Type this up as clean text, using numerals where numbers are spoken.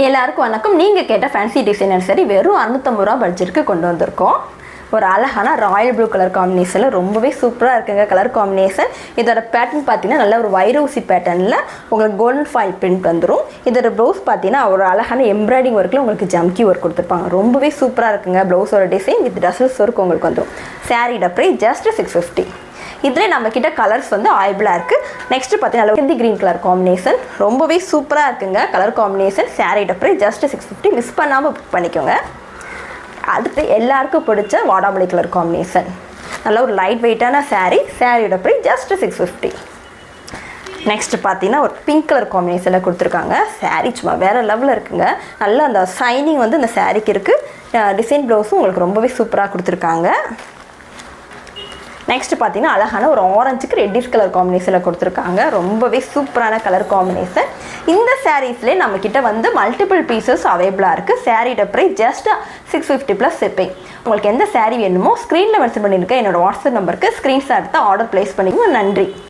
எல்லாருக்கும் வணக்கம். நீங்கள் கேட்ட ஃபேன்சி டிசைனர் சரி வெறும் 650 ரூபா பட்ஜெட்டுக்கு கொண்டு வந்திருக்கோம். ஒரு அழகான ராயல் ப்ளூ கலர் காம்பினேஷனில் ரொம்பவே சூப்பராக இருக்குங்க கலர் காம்பினேஷன். இதோட பேட்டர்ன் பார்த்தீங்கன்னா நல்ல ஒரு வைரோசி பேட்டர்னில் உங்களுக்கு கோல்டன் ஃபாயில் பிரிண்ட் வந்துடும். இதோட ப்ளவுஸ் பார்த்தீங்கன்னா ஒரு அழகான எம்ப்ராய்டிங் ஒர்க்கில் உங்களுக்கு ஜம்கி ஒர்க் கொடுத்துருப்பாங்க. ரொம்பவே சூப்பராக இருக்குங்க ப்ளவுஸோட டிசைன் வித் டசல்ஸ் ஒர்க் உங்களுக்கு வந்துடும். சாரீட ப்ரைஸ் ஜஸ்ட் 650. இதில் நம்மக்கிட்ட கலர்ஸ் வந்து அவைலபிளாக இருக்குது. நெக்ஸ்ட்டு பார்த்தீங்கன்னா ஹிந்தி க்ரீன் கலர் காம்பினேஷன் ரொம்பவே சூப்பராக இருக்குங்க கலர் காம்பினேஷன். சாரீட ப்ரைஸ் ஜஸ்ட் 650. மிஸ் பண்ணாமல் புக் பண்ணிக்கோங்க. அடுத்து எல்லாருக்கும் பிடிச்ச வாடாமல்லி கலர் காம்பினேஷன் நல்ல ஒரு லைட் வெயிட்டான சாரியோட ப்ரைஸ் ஜஸ்ட் 650. நெக்ஸ்ட் பார்த்தீங்கன்னா ஒரு பிங்க் கலர் காம்பினேஷனில் கொடுத்துருக்காங்க. சாரீ சும்மா வேறு லெவலில் இருக்குங்க. நல்லா அந்த ஷைனிங் வந்து இந்த சாரீக்கு இருக்குது. டிசைன் ப்ளவுஸும் உங்களுக்கு ரொம்பவே சூப்பராக கொடுத்துருக்காங்க. நெக்ஸ்ட் பார்த்தீங்கன்னா அழகான ஒரு ஆரஞ்சுக்கு ரெட்டிஷ் கலர் காம்பினேஷனில் கொடுத்துருக்காங்க. ரொம்பவே சூப்பரான கலர் காம்பினேஷன். இந்த சாரீஸ்லேயே நம்மக்கிட்ட வந்து மல்டிபிள் பீசஸ் அவைலபிளாக இருக்குது. சாரீட ப்ரைஸ் ஜஸ்ட் 650 ப்ளஸ் ஷிப்பிங். உங்களுக்கு எந்த சாரீ வேணுமோ ஸ்க்ரீனில் மென்ஷன் பண்ணியிருக்கேன் என்னோடய வாட்ஸ்அப் நம்பருக்கு ஸ்க்ரீன்ஷாட் எடுத்து ஆர்டர் ப்ளேஸ் பண்ணிக்கோங்க. நன்றி.